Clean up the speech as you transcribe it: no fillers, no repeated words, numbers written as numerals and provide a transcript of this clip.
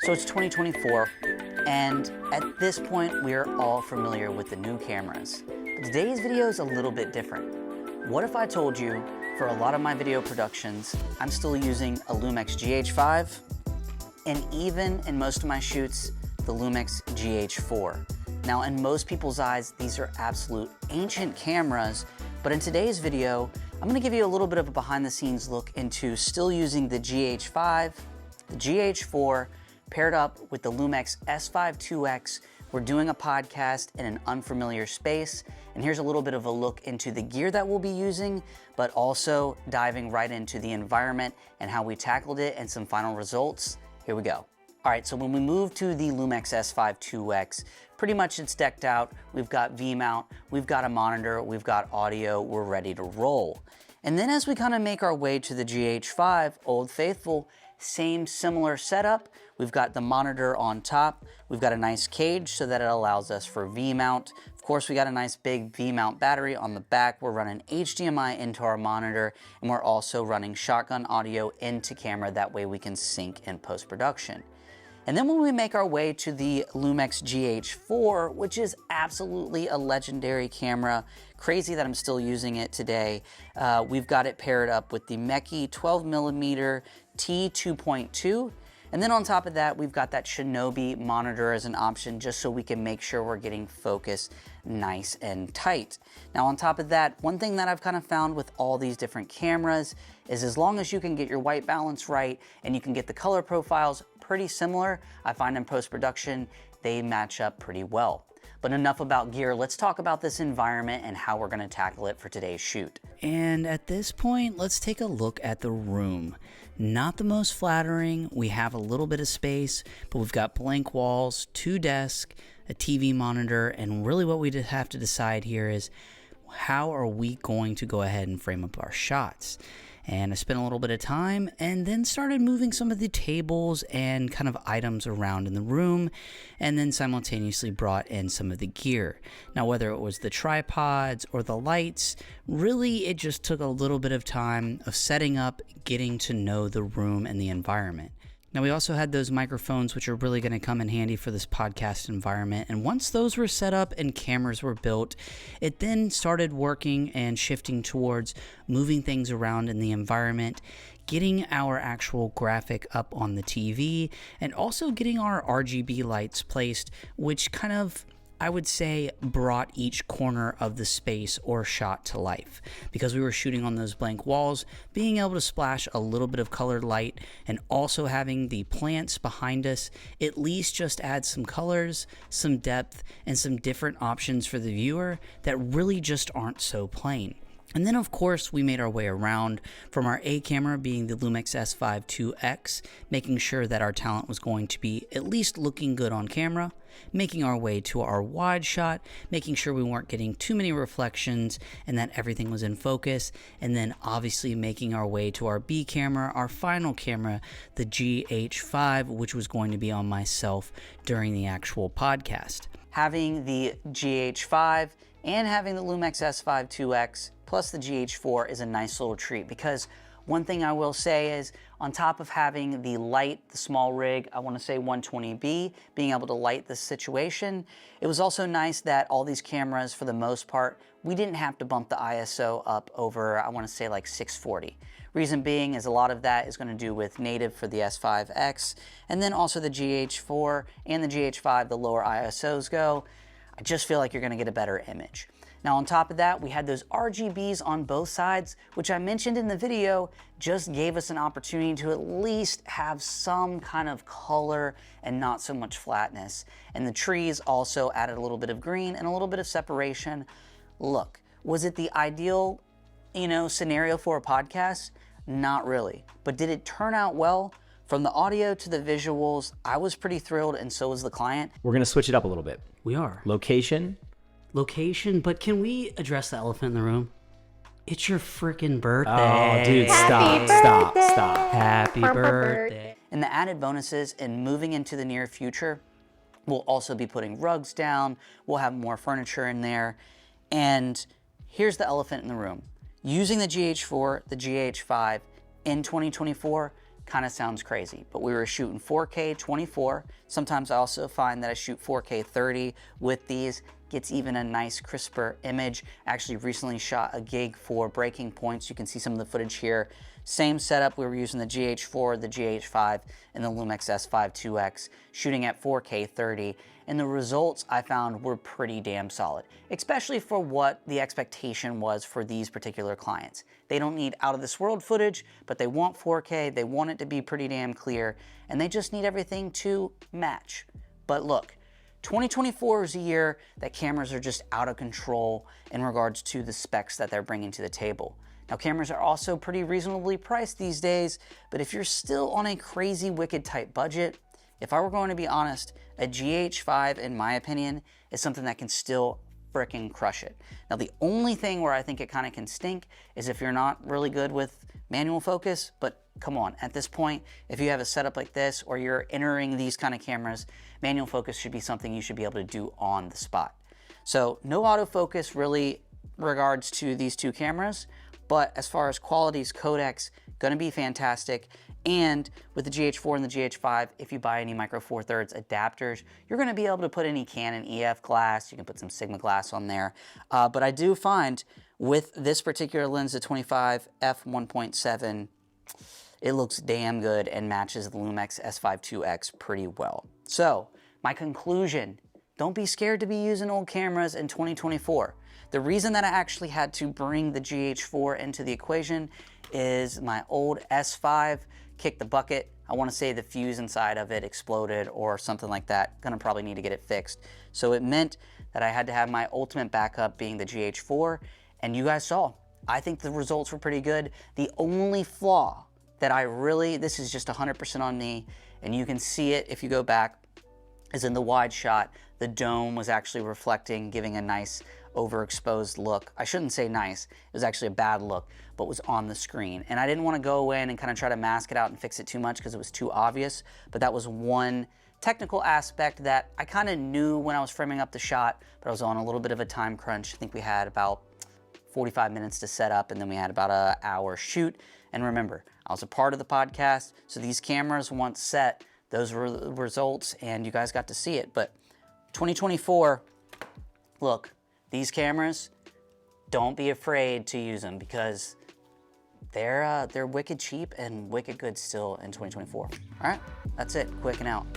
So it's 2024, and at this point, we are all familiar with the new cameras. But today's video is a little bit different. What if I told you, for a lot of my video productions, I'm still using a Lumix GH5, and even in most of my shoots, the Lumix GH4. Now, in most people's eyes, these are absolute ancient cameras, but in today's video, I'm gonna give you a little bit of a behind the scenes look into still using the GH5, the GH4, paired up with the Lumix S5IIx. We're doing a podcast in an unfamiliar space, and here's a little bit of a look into the gear that we'll be using, but also diving right into the environment and how we tackled it and some final results. Here we go. All right, so when we move to the Lumix S5IIx, pretty much it's decked out. We've got V-mount, we've got a monitor, we've got audio, we're ready to roll. And then as we kind of make our way to the GH5, Old Faithful, same similar setup. We've got the monitor on top. We've got a nice cage so that it allows us for V-mount. Of course, we got a nice big V-mount battery on the back. We're running HDMI into our monitor, and we're also running shotgun audio into camera. That way we can sync in post-production. And then when we make our way to the Lumix GH4, which is absolutely a legendary camera, crazy that I'm still using it today, we've got it paired up with the Meki 12mm T2.2. And then on top of that, we've got that Shinobi monitor as an option just so we can make sure we're getting focus nice and tight. Now on top of that, one thing that I've kind of found with all these different cameras is as long as you can get your white balance right and you can get the color profiles pretty similar, I find in post-production, they match up pretty well. But enough about gear, let's talk about this environment and how we're gonna tackle it for today's shoot. And at this point, let's take a look at the room. Not the most flattering. We have a little bit of space, but we've got blank walls, 2 desks, a TV monitor, and really what we just have to decide here is how are we going to go ahead and frame up our shots? And I spent a little bit of time and then started moving some of the tables and kind of items around in the room, and then simultaneously brought in some of the gear. Now, whether it was the tripods or the lights, really it just took a little bit of time of setting up, getting to know the room and the environment. Now, we also had those microphones, which are really going to come in handy for this podcast environment. And once those were set up and cameras were built, it then started working and shifting towards moving things around in the environment, getting our actual graphic up on the TV, and also getting our RGB lights placed, which kind of, I would say, brought each corner of the space or shot to life. Because we were shooting on those blank walls, being able to splash a little bit of colored light and also having the plants behind us at least just add some colors, some depth, and some different options for the viewer that really just aren't so plain. And then of course we made our way around from our A camera being the Lumix S5IIx, making sure that our talent was going to be at least looking good on camera, making our way to our wide shot, making sure we weren't getting too many reflections and that everything was in focus, and then obviously making our way to our B camera, our final camera, the GH5, which was going to be on myself during the actual podcast. Having the GH5 and having the Lumix S5IIx plus the GH4 is a nice little treat, because one thing I will say is on top of having the light, the small rig, I want to say 120B, being able to light this situation, it was also nice that all these cameras, for the most part, we didn't have to bump the ISO up over, I want to say like 640. Reason being is a lot of that is going to do with native for the S5X, and then also the GH4 and the GH5, the lower ISOs go. I just feel like you're going to get a better image. Now on top of that, we had those RGBs on both sides, which I mentioned in the video, just gave us an opportunity to at least have some kind of color and not so much flatness. And the trees also added a little bit of green and a little bit of separation. Look, was it the ideal, scenario for a podcast? Not really. But did it turn out well? From the audio to the visuals, I was pretty thrilled, and so was the client. We're gonna switch it up a little bit. We are. Location, but can we address the elephant in the room? It's your freaking birthday. Oh, dude, stop. Happy birthday. And the added bonuses in moving into the near future, we'll also be putting rugs down, we'll have more furniture in there, and here's the elephant in the room. Using the GH4, the GH5 in 2024, kind of sounds crazy, but we were shooting 4K 24. Sometimes I also find that I shoot 4K 30 with these, gets even a nice crisper image. Actually recently shot a gig for Breaking Points. You can see some of the footage here. Same setup, we were using the GH4, the GH5, and the Lumix S5IIx, shooting at 4K 30, and the results I found were pretty damn solid, especially for what the expectation was for these particular clients. They don't need out of this world footage, but they want 4K, they want it to be pretty damn clear, and they just need everything to match. But look, 2024 is a year that cameras are just out of control in regards to the specs that they're bringing to the table. Now, cameras are also pretty reasonably priced these days, but if you're still on a crazy wicked tight budget, if I were going to be honest, a GH5, in my opinion, is something that can still frickin' crush it. Now, the only thing where I think it kind of can stink is if you're not really good with manual focus, but come on, at this point, if you have a setup like this or you're entering these kind of cameras, manual focus should be something you should be able to do on the spot. So no autofocus really regards to these two cameras, but as far as qualities, codecs, gonna be fantastic. And with the GH4 and the GH5, if you buy any Micro Four Thirds adapters, you're gonna be able to put any Canon EF glass, you can put some Sigma glass on there. But I do find with this particular lens, the 25 f1.7, it looks damn good and matches the Lumix S5IIx pretty well. So my conclusion, don't be scared to be using old cameras in 2024. The reason that I actually had to bring the GH4 into the equation is my old S5 kicked the bucket. I want to say the fuse inside of it exploded or something like that. Gonna probably need to get it fixed. So it meant that I had to have my ultimate backup being the GH4, and you guys saw, I think the results were pretty good. The only flaw that this is just 100% on me, and you can see it if you go back, is in the wide shot, the dome was actually reflecting, giving a nice overexposed look. I shouldn't say nice, it was actually a bad look, but was on the screen. And I didn't want to go in and kind of try to mask it out and fix it too much because it was too obvious, but that was one technical aspect that I kind of knew when I was framing up the shot, but I was on a little bit of a time crunch. I think we had about 45 minutes to set up, and then we had about an hour shoot. And remember, I was a part of the podcast, so these cameras once set, those were the results, and you guys got to see it. But 2024, look, these cameras, don't be afraid to use them because they're wicked cheap and wicked good still in 2024. All right, that's it, quick and out.